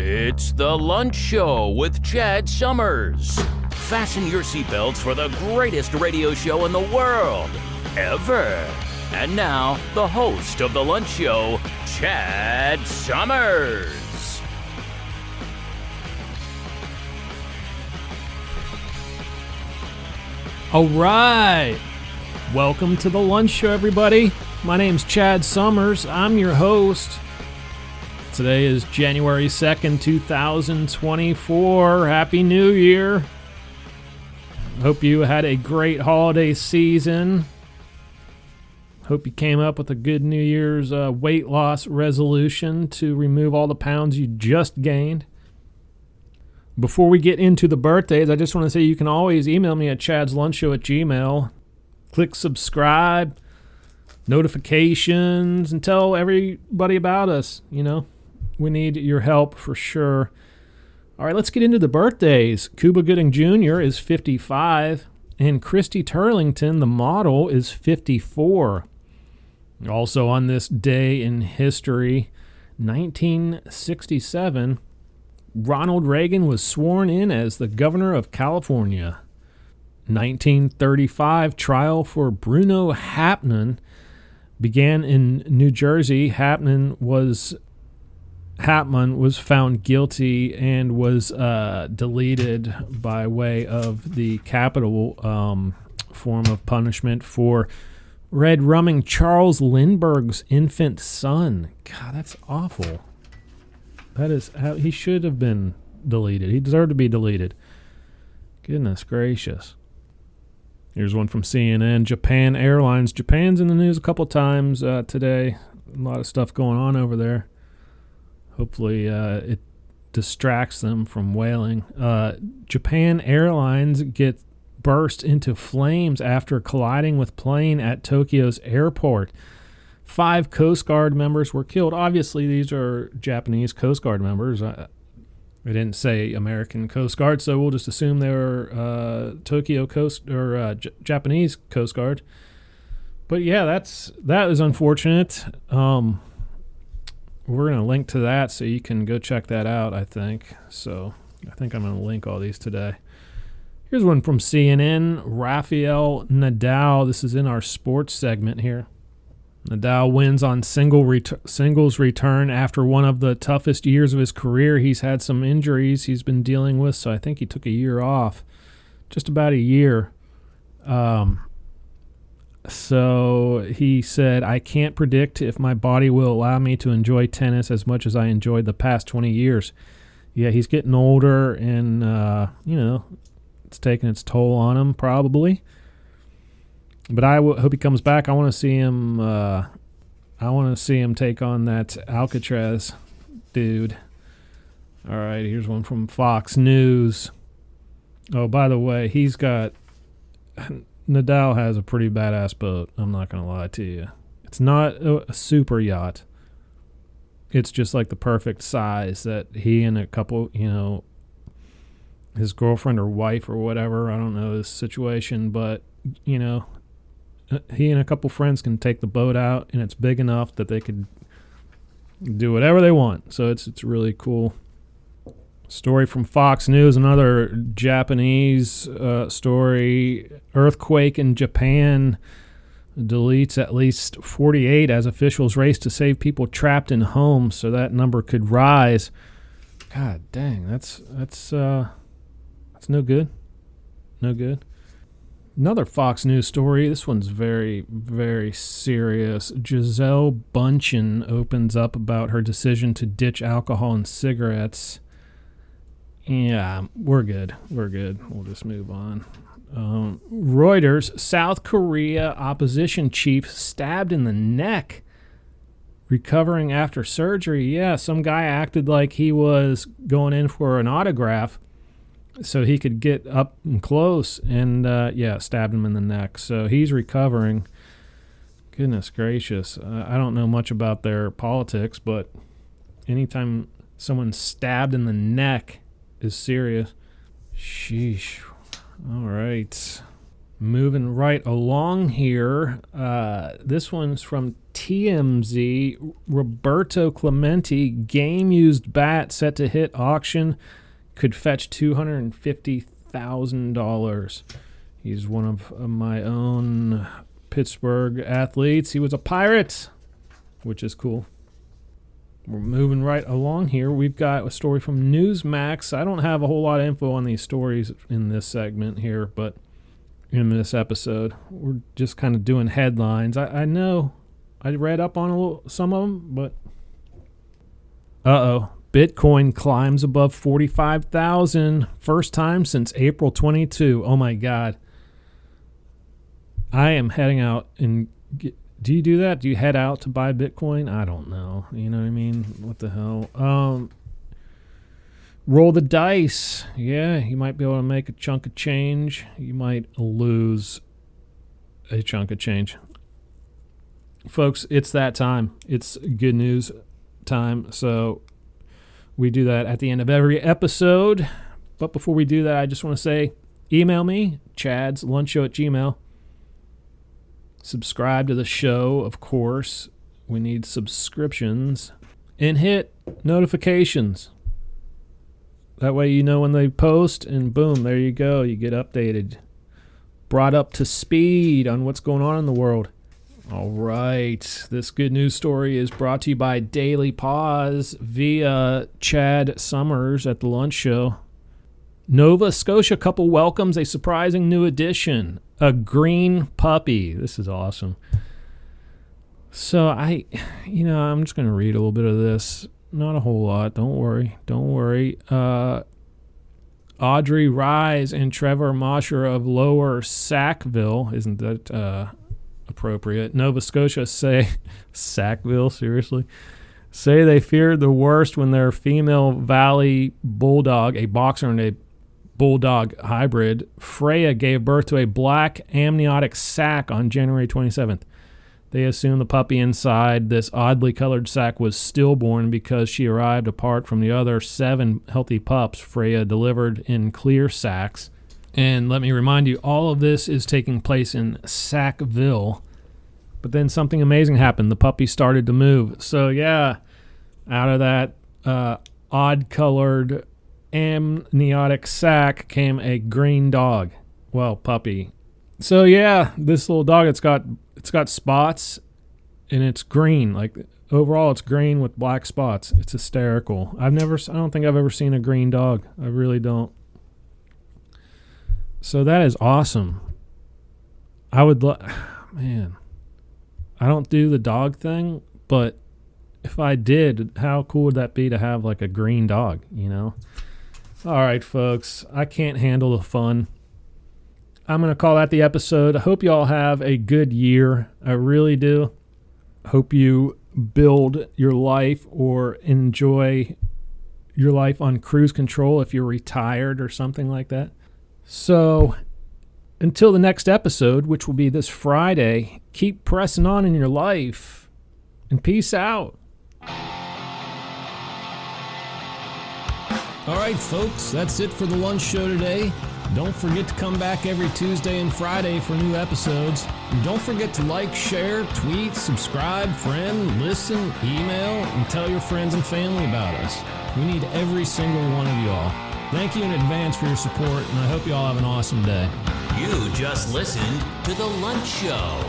It's The Lunch Show with Chad Summers. Fasten your seatbelts for the greatest radio show in the world, ever. And now, the host of The Lunch Show, Chad Summers. All right. Welcome to The Lunch Show, everybody. My name's Chad Summers. I'm your host. Today is January 2nd, 2024. Happy New Year. Hope you had a great holiday season. Hope you came up with a good New Year's weight loss resolution to remove all the pounds you just gained. Before we get into the birthdays, I just want to say you can always email me at chadslunchshow@gmail.com. Click subscribe, notifications, and tell everybody about us, you know. We need your help for sure. All right, let's get into the birthdays. Cuba Gooding Jr. is 55, and Christy Turlington, the model, is 54. Also on this day in history, 1967, Ronald Reagan was sworn in as the governor of California. 1935, trial for Bruno Hauptmann began in New Jersey. Hauptmann was found guilty and was deleted by way of the capital form of punishment for red rumming Charles Lindbergh's infant son. God, that's awful. That is how he should have been deleted. He deserved to be deleted. Goodness gracious. Here's one from CNN. Japan Airlines. Japan's in the news a couple times today. A lot of stuff going on over there. Hopefully it distracts them from whaling. Japan Airlines burst into flames after colliding with plane at Tokyo's airport. 5 Coast Guard members were killed. Obviously, these are Japanese Coast Guard members. They didn't say American Coast Guard, so we'll just assume they were Tokyo Coast or Japanese Coast Guard. But yeah, that is unfortunate. We're going to link to that so you can go check that out, I think. So I think I'm going to link all these today. Here's one from CNN. Rafael Nadal. This is in our sports segment here. Nadal wins on singles return after one of the toughest years of his career. He's had some injuries he's been dealing with, so I think he took a year off. Just about a year. So he said, I can't predict if my body will allow me to enjoy tennis as much as I enjoyed the past 20 years. Yeah, he's getting older and, it's taking its toll on him probably. But I hope he comes back. I want to see him take on that Alcatraz dude. All right, here's one from Fox News. Oh, by the way, Nadal has a pretty badass boat. I'm not going to lie to you. It's not a super yacht. It's just like the perfect size that he and a couple, his girlfriend or wife or whatever, I don't know his situation, but, he and a couple friends can take the boat out, and it's big enough that they could do whatever they want. So it's really cool. Story from Fox News, another Japanese story. Earthquake in Japan deletes at least 48 as officials race to save people trapped in homes, so that number could rise. God dang, that's no good. No good. Another Fox News story. This one's very, very serious. Gisele Bündchen opens up about her decision to ditch alcohol and cigarettes. Yeah, we're good. We'll just move on. Reuters, South Korea opposition chief stabbed in the neck, recovering after surgery. Yeah, some guy acted like he was going in for an autograph so he could get up and close and, stabbed him in the neck. So he's recovering. Goodness gracious. I don't know much about their politics, but anytime someone's stabbed in the neck is serious. Sheesh. All right. Moving right along here, this one's from TMZ. Roberto Clemente, game-used bat set to hit auction, could fetch $250,000. He's one of my own Pittsburgh athletes. He was a Pirate, which is cool. We're moving right along here. We've got a story from Newsmax. I don't have a whole lot of info on these stories in this segment here, but in this episode, we're just kind of doing headlines. I know I read up on some of them, but Bitcoin climbs above 45,000. First time since April 22. Oh my God. I am heading out and do you do that? Do you head out to buy Bitcoin? I don't know. You know what I mean? What the hell? Roll the dice. Yeah, you might be able to make a chunk of change. You might lose a chunk of change. Folks, it's that time. It's good news time. So we do that at the end of every episode. But before we do that, I just want to say, email me, chadslunchshow@gmail.com. Subscribe to the show, of course. We need subscriptions. And hit notifications. That way you know when they post, and boom, there you go. You get updated. Brought up to speed on what's going on in the world. All right. This good news story is brought to you by Daily Pause via Chad Summers at The Lunch Show. Nova Scotia couple welcomes a surprising new addition, a green puppy. This is awesome. So I'm just going to read a little bit of this. Not a whole lot. Don't worry. Audrey Rise and Trevor Mosher of Lower Sackville. Isn't that appropriate? Nova Scotia say, Sackville, seriously? Say they feared the worst when their female Valley Bulldog, a boxer and a Bulldog hybrid, Freya, gave birth to a black amniotic sac on January 27th. They assumed the puppy inside this oddly colored sac was stillborn because she arrived apart from the other 7 healthy pups Freya delivered in clear sacs. And let me remind you, all of this is taking place in Sackville. But then something amazing happened. The puppy started to move. So yeah, out of that odd-colored amniotic sac came a green dog. Well, puppy. So yeah, this little dog, it's got spots and it's green. Like overall it's green with black spots. It's hysterical. I don't think I've ever seen a green dog. I really don't. So that is awesome. Man, I don't do the dog thing, but if I did, how cool would that be to have like a green dog, you know? All right, folks, I can't handle the fun. I'm going to call that the episode. I hope you all have a good year. I really do. Hope you build your life or enjoy your life on cruise control if you're retired or something like that. So until the next episode, which will be this Friday, keep pressing on in your life and peace out. All right, folks, that's it for the lunch show today. Don't forget to come back every Tuesday and Friday for new episodes. And don't forget to like, share, tweet, subscribe, friend, listen, email, and tell your friends and family about us. We need every single one of you all. Thank you in advance for your support, and I hope you all have an awesome day. You just listened to The Lunch Show.